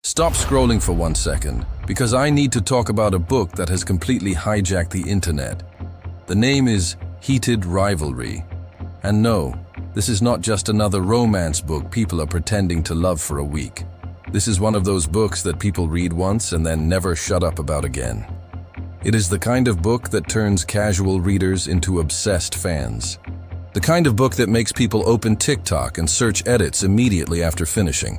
Stop scrolling for 1 second, because I need to talk about a book that has completely hijacked the internet. The name is Heated Rivalry. And no, this is not just another romance book people are pretending to love for a week. This is one of those books that people read once and then never shut up about again. It is the kind of book that turns casual readers into obsessed fans. The kind of book that makes people open TikTok and search edits immediately after finishing.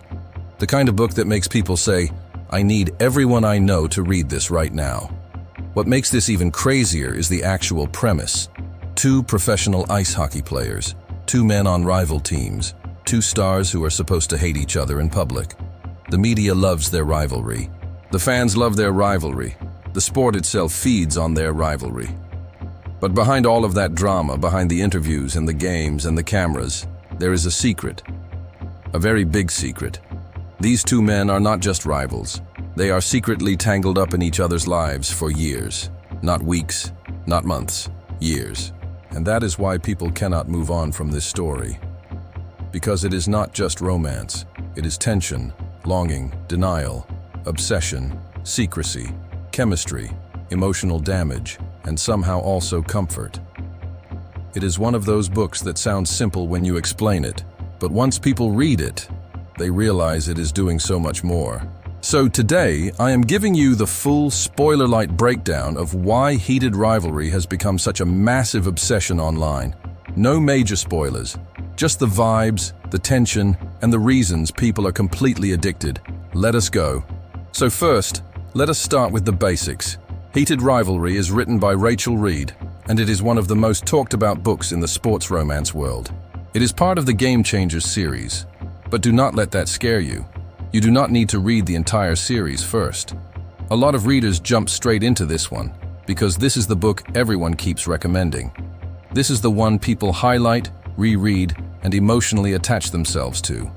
The kind of book that makes people say, "I need everyone I know to read this right now." What makes this even crazier is the actual premise. Two professional ice hockey players, two men on rival teams, two stars who are supposed to hate each other in public. The media loves their rivalry. The fans love their rivalry. The sport itself feeds on their rivalry. But behind all of that drama, behind the interviews and the games and the cameras, there is a secret. A very big secret. These two men are not just rivals. They are secretly tangled up in each other's lives for years. Not weeks, not months, years. And that is why people cannot move on from this story. Because it is not just romance. It is tension, longing, denial, obsession, secrecy, chemistry, emotional damage, and somehow also comfort. It is one of those books that sounds simple when you explain it, but once people read it, they realize it is doing so much more. So today, I am giving you the full spoiler-light breakdown of why Heated Rivalry has become such a massive obsession online. No major spoilers, just the vibes, the tension, and the reasons people are completely addicted. Let us go. So first, let us start with the basics. Heated Rivalry is written by Rachel Reid, and it is one of the most talked about books in the sports romance world. It is part of the Game Changers series, but do not let that scare you. You do not need to read the entire series first. A lot of readers jump straight into this one, because this is the book everyone keeps recommending. This is the one people highlight, reread, and emotionally attach themselves to.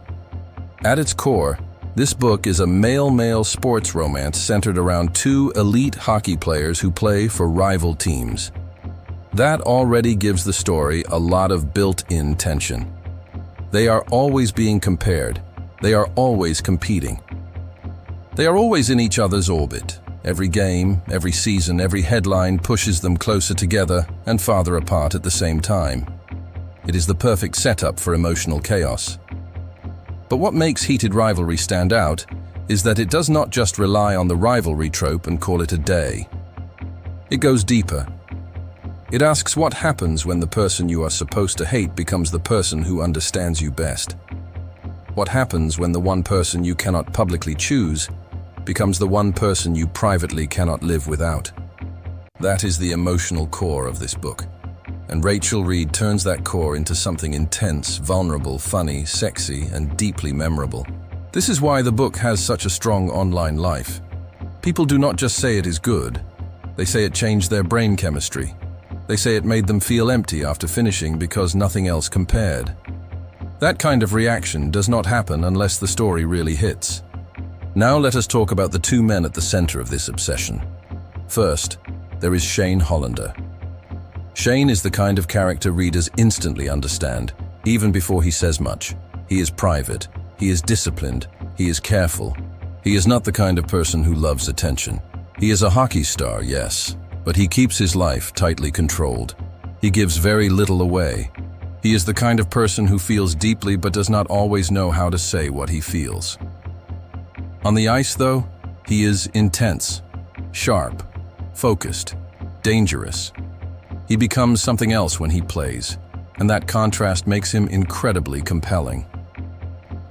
At its core, this book is a male-male sports romance centered around two elite hockey players who play for rival teams. That already gives the story a lot of built-in tension. They are always being compared. They are always competing. They are always in each other's orbit. Every game, every season, every headline pushes them closer together and farther apart at the same time. It is the perfect setup for emotional chaos. But what makes Heated Rivalry stand out is that it does not just rely on the rivalry trope and call it a day. It goes deeper. It asks what happens when the person you are supposed to hate becomes the person who understands you best. What happens when the one person you cannot publicly choose becomes the one person you privately cannot live without? That is the emotional core of this book. And Rachel Reid turns that core into something intense, vulnerable, funny, sexy, and deeply memorable. This is why the book has such a strong online life. People do not just say it is good. They say it changed their brain chemistry. They say it made them feel empty after finishing because nothing else compared. That kind of reaction does not happen unless the story really hits. Now let us talk about the two men at the center of this obsession. First, there is Shane Hollander. Shane is the kind of character readers instantly understand, even before he says much. He is private, he is disciplined, he is careful. He is not the kind of person who loves attention. He is a hockey star, yes, but he keeps his life tightly controlled. He gives very little away. He is the kind of person who feels deeply but does not always know how to say what he feels. On the ice, though, he is intense, sharp, focused, dangerous. He becomes something else when he plays, and that contrast makes him incredibly compelling.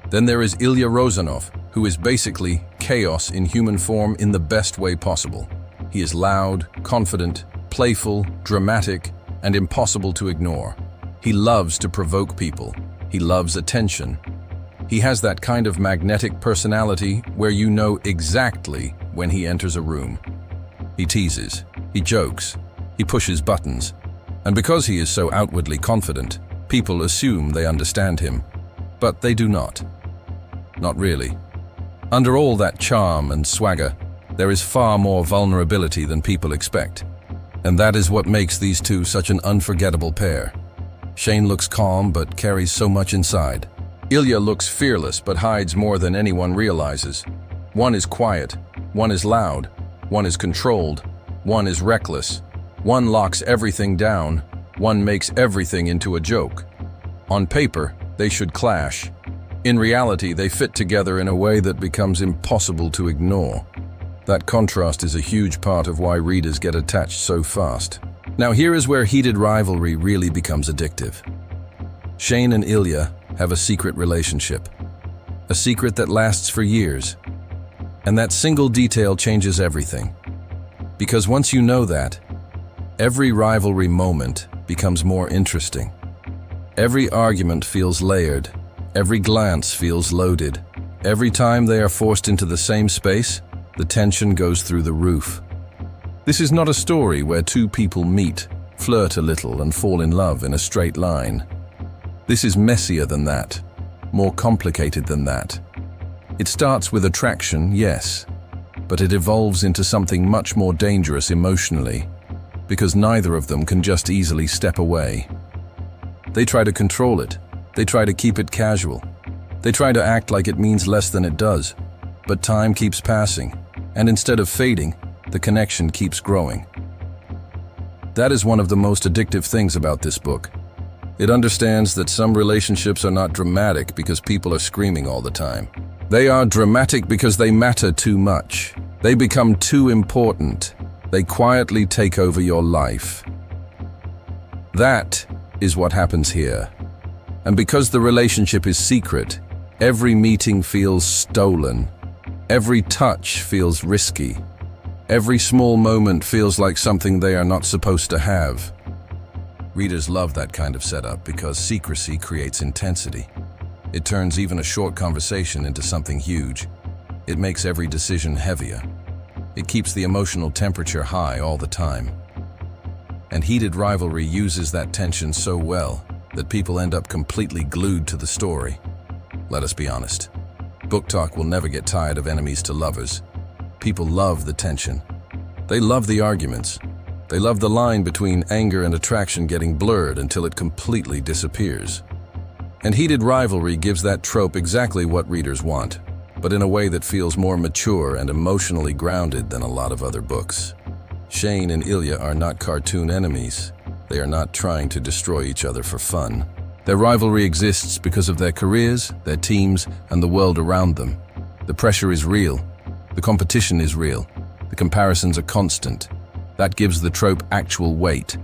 Then there is Ilya Rozanov, who is basically chaos in human form in the best way possible. He is loud, confident, playful, dramatic, and impossible to ignore. He loves to provoke people. He loves attention. He has that kind of magnetic personality where you know exactly when he enters a room. He teases, he jokes, he pushes buttons. And because he is so outwardly confident, people assume they understand him. But they do not. Not really. Under all that charm and swagger, there is far more vulnerability than people expect. And that is what makes these two such an unforgettable pair. Shane looks calm but carries so much inside. Ilya looks fearless but hides more than anyone realizes. One is quiet, one is loud, one is controlled, one is reckless, one locks everything down, one makes everything into a joke. On paper, they should clash. In reality, they fit together in a way that becomes impossible to ignore. That contrast is a huge part of why readers get attached so fast. Now here is where Heated Rivalry really becomes addictive. Shane and Ilya have a secret relationship. A secret that lasts for years. And that single detail changes everything. Because once you know that, every rivalry moment becomes more interesting. Every argument feels layered. Every glance feels loaded. Every time they are forced into the same space, the tension goes through the roof. This is not a story where two people meet, flirt a little, and fall in love in a straight line. This is messier than that, more complicated than that. It starts with attraction, yes, but it evolves into something much more dangerous emotionally, because neither of them can just easily step away. They try to control it. They try to keep it casual. They try to act like it means less than it does. But time keeps passing, and instead of fading, the connection keeps growing. That is one of the most addictive things about this book. It understands that some relationships are not dramatic because people are screaming all the time. They are dramatic because they matter too much. They become too important. They quietly take over your life. That is what happens here. And because the relationship is secret, every meeting feels stolen. Every touch feels risky. Every small moment feels like something they are not supposed to have. Readers love that kind of setup because secrecy creates intensity. It turns even a short conversation into something huge. It makes every decision heavier. It keeps the emotional temperature high all the time. And Heated Rivalry uses that tension so well that people end up completely glued to the story. Let us be honest. BookTok will never get tired of enemies to lovers. People love the tension. They love the arguments. They love the line between anger and attraction getting blurred until it completely disappears. And Heated Rivalry gives that trope exactly what readers want, but in a way that feels more mature and emotionally grounded than a lot of other books. Shane and Ilya are not cartoon enemies. They are not trying to destroy each other for fun. Their rivalry exists because of their careers, their teams, and the world around them. The pressure is real. The competition is real. The comparisons are constant. That gives the trope actual weight.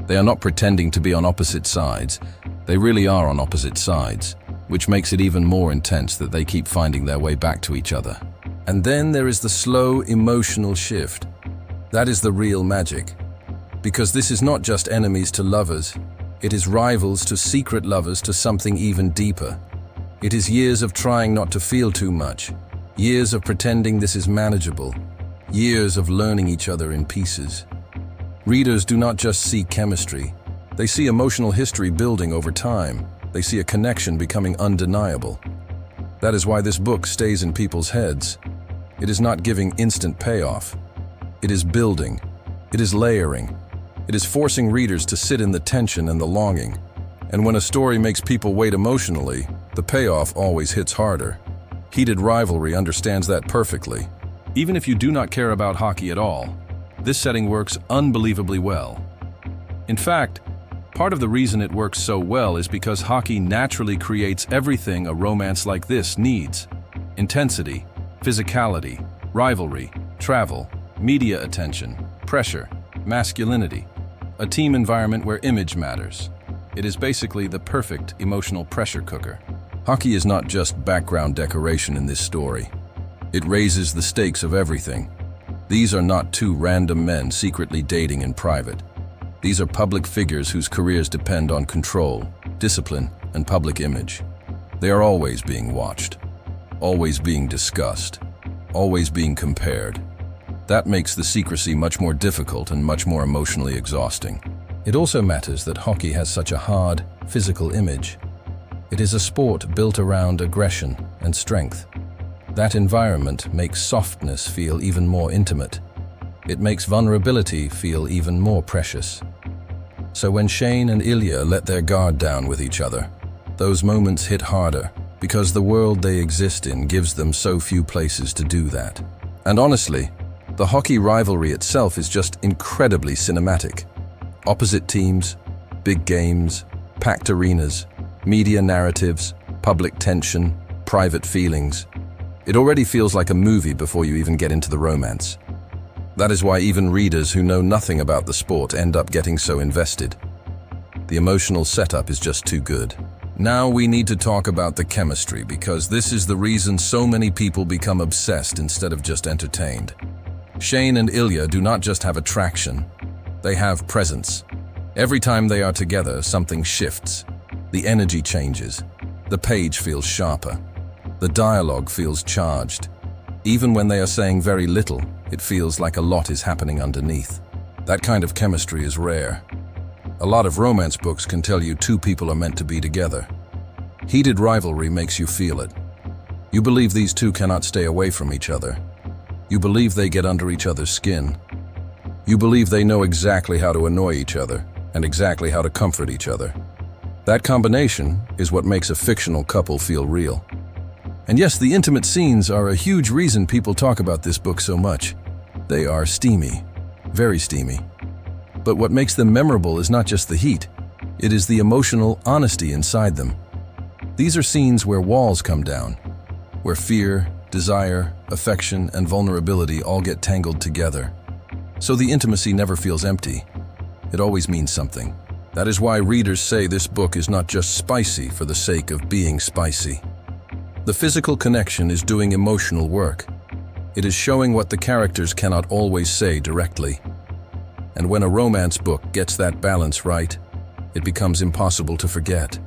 They are not pretending to be on opposite sides. They really are on opposite sides, which makes it even more intense that they keep finding their way back to each other. And then there is the slow emotional shift. That is the real magic. Because this is not just enemies to lovers. It is rivals to secret lovers to something even deeper. It is years of trying not to feel too much. Years of pretending this is manageable. Years of learning each other in pieces. Readers do not just see chemistry. They see emotional history building over time. They see a connection becoming undeniable. That is why this book stays in people's heads. It is not giving instant payoff. It is building. It is layering. It is forcing readers to sit in the tension and the longing. And when a story makes people wait emotionally, the payoff always hits harder. Heated Rivalry understands that perfectly. Even if you do not care about hockey at all, this setting works unbelievably well. In fact, part of the reason it works so well is because hockey naturally creates everything a romance like this needs. Intensity, physicality, rivalry, travel, media attention, pressure, masculinity, a team environment where image matters. It is basically the perfect emotional pressure cooker. Hockey is not just background decoration in this story. It raises the stakes of everything. These are not two random men secretly dating in private. These are public figures whose careers depend on control, discipline, and public image. They are always being watched, always being discussed, always being compared. That makes the secrecy much more difficult and much more emotionally exhausting. It also matters that hockey has such a hard, physical image. It is a sport built around aggression and strength. That environment makes softness feel even more intimate. It makes vulnerability feel even more precious. So when Shane and Ilya let their guard down with each other, those moments hit harder because the world they exist in gives them so few places to do that. And honestly, the hockey rivalry itself is just incredibly cinematic. Opposite teams, big games, packed arenas, media narratives, public tension, private feelings. It already feels like a movie before you even get into the romance. That is why even readers who know nothing about the sport end up getting so invested. The emotional setup is just too good. Now we need to talk about the chemistry, because this is the reason so many people become obsessed instead of just entertained. Shane and Ilya do not just have attraction, they have presence. Every time they are together, something shifts. The energy changes. The page feels sharper. The dialogue feels charged. Even when they are saying very little, it feels like a lot is happening underneath. That kind of chemistry is rare. A lot of romance books can tell you two people are meant to be together. Heated Rivalry makes you feel it. You believe these two cannot stay away from each other. You believe they get under each other's skin. You believe they know exactly how to annoy each other and exactly how to comfort each other. That combination is what makes a fictional couple feel real. And yes, the intimate scenes are a huge reason people talk about this book so much. They are steamy, very steamy. But what makes them memorable is not just the heat, it is the emotional honesty inside them. These are scenes where walls come down, where fear, desire, affection, and vulnerability all get tangled together. So the intimacy never feels empty. It always means something. That is why readers say this book is not just spicy for the sake of being spicy. The physical connection is doing emotional work. It is showing what the characters cannot always say directly. And when a romance book gets that balance right, it becomes impossible to forget.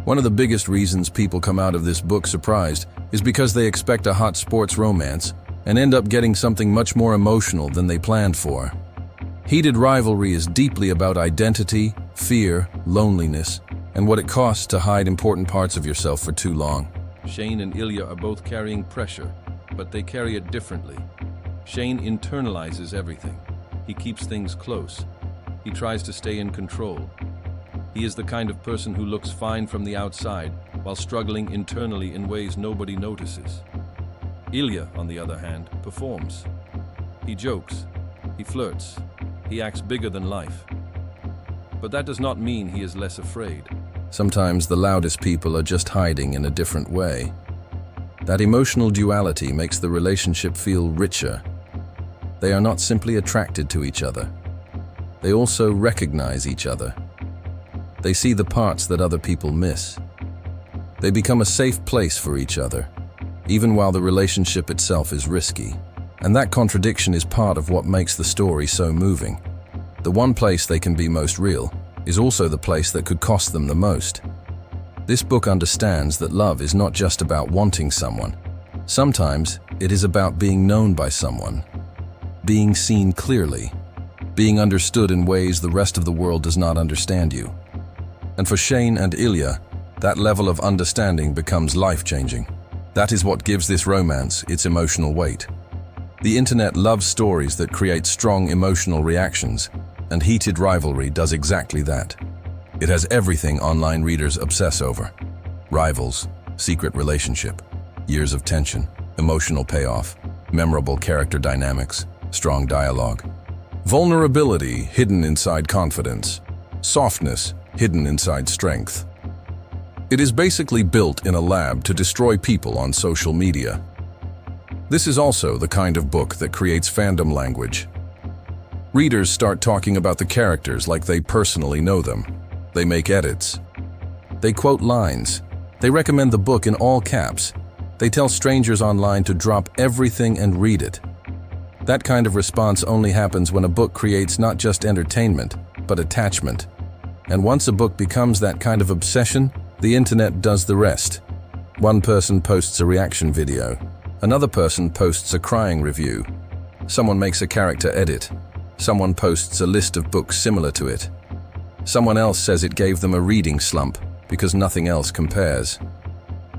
One of the biggest reasons people come out of this book surprised is because they expect a hot sports romance and end up getting something much more emotional than they planned for. Heated Rivalry is deeply about identity, fear, loneliness, and what it costs to hide important parts of yourself for too long. Shane and Ilya are both carrying pressure, but they carry it differently. Shane internalizes everything. He keeps things close. He tries to stay in control. He is the kind of person who looks fine from the outside while struggling internally in ways nobody notices. Ilya, on the other hand, performs. He jokes. He flirts. He acts bigger than life. But that does not mean he is less afraid. Sometimes the loudest people are just hiding in a different way. That emotional duality makes the relationship feel richer. They are not simply attracted to each other. They also recognize each other. They see the parts that other people miss. They become a safe place for each other, even while the relationship itself is risky. And that contradiction is part of what makes the story so moving. The one place they can be most real is also the place that could cost them the most. This book understands that love is not just about wanting someone. Sometimes it is about being known by someone, being seen clearly, being understood in ways the rest of the world does not understand you. And for Shane and Ilya, that level of understanding becomes life-changing. That is what gives this romance its emotional weight. The internet loves stories that create strong emotional reactions, and Heated Rivalry does exactly that. It has everything online readers obsess over. Rivals, secret relationship, years of tension, emotional payoff, memorable character dynamics, strong dialogue. Vulnerability hidden inside confidence. Softness hidden inside strength. It is basically built in a lab to destroy people on social media. This is also the kind of book that creates fandom language. Readers start talking about the characters like they personally know them. They make edits. They quote lines. They recommend the book in all caps. They tell strangers online to drop everything and read it. That kind of response only happens when a book creates not just entertainment, but attachment. And once a book becomes that kind of obsession, the internet does the rest. One person posts a reaction video. Another person posts a crying review. Someone makes a character edit. Someone posts a list of books similar to it. Someone else says it gave them a reading slump because nothing else compares.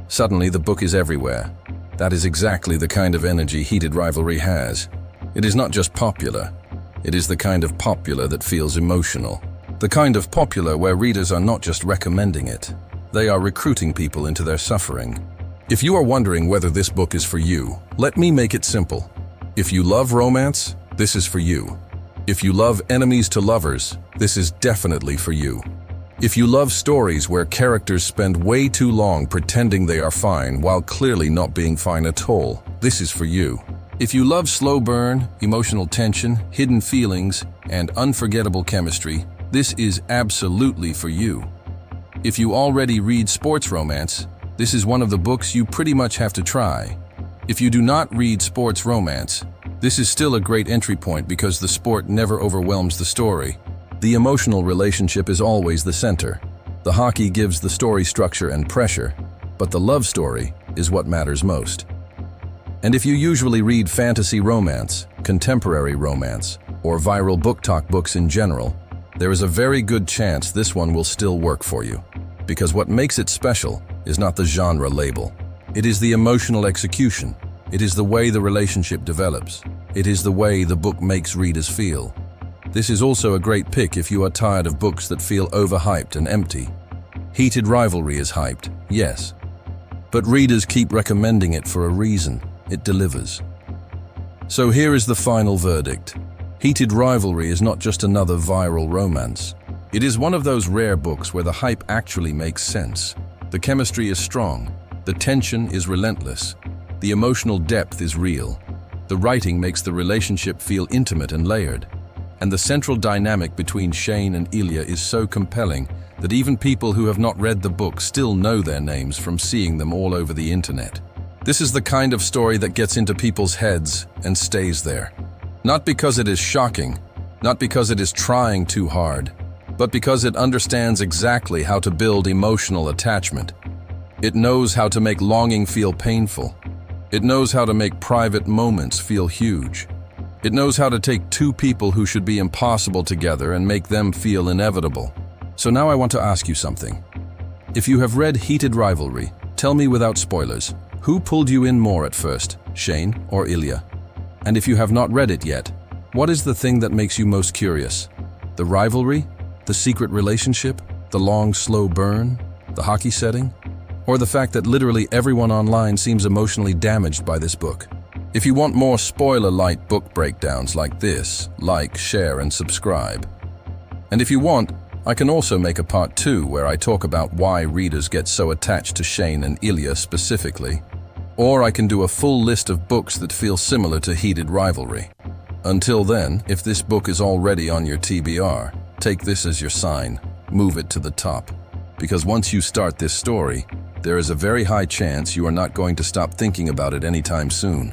Suddenly, the book is everywhere. That is exactly the kind of energy Heated Rivalry has. It is not just popular. It is the kind of popular that feels emotional. The kind of popular where readers are not just recommending it. They are recruiting people into their suffering. If you are wondering whether this book is for you, let me make it simple. If you love romance, this is for you. If you love enemies to lovers, this is definitely for you. If you love stories where characters spend way too long pretending they are fine while clearly not being fine at all, this is for you. If you love slow burn, emotional tension, hidden feelings, and unforgettable chemistry, this is absolutely for you. If you already read sports romance, this is one of the books you pretty much have to try. If you do not read sports romance, this is still a great entry point because the sport never overwhelms the story. The emotional relationship is always the center. The hockey gives the story structure and pressure, but the love story is what matters most. And if you usually read fantasy romance, contemporary romance, or viral BookTok books in general, there is a very good chance this one will still work for you. Because what makes it special is not the genre label. It is the emotional execution. It is the way the relationship develops. It is the way the book makes readers feel. This is also a great pick if you are tired of books that feel overhyped and empty. Heated Rivalry is hyped, yes. But readers keep recommending it for a reason. It delivers. So here is the final verdict. Heated Rivalry is not just another viral romance. It is one of those rare books where the hype actually makes sense. The chemistry is strong. The tension is relentless. The emotional depth is real. The writing makes the relationship feel intimate and layered. And the central dynamic between Shane and Ilya is so compelling that even people who have not read the book still know their names from seeing them all over the internet. This is the kind of story that gets into people's heads and stays there. Not because it is shocking, not because it is trying too hard, but because it understands exactly how to build emotional attachment. It knows how to make longing feel painful. It knows how to make private moments feel huge. It knows how to take two people who should be impossible together and make them feel inevitable. So now I want to ask you something. If you have read Heated Rivalry, tell me without spoilers, who pulled you in more at first, Shane or Ilya? And if you have not read it yet, what is the thing that makes you most curious? The rivalry? The secret relationship? The long, slow burn? The hockey setting? Or the fact that literally everyone online seems emotionally damaged by this book? If you want more spoiler-light book breakdowns like this, like, share, and subscribe. And if you want, I can also make a part 2 where I talk about why readers get so attached to Shane and Ilya specifically. Or I can do a full list of books that feel similar to Heated Rivalry. Until then, if this book is already on your TBR, take this as your sign, move it to the top. Because once you start this story, there is a very high chance you are not going to stop thinking about it anytime soon.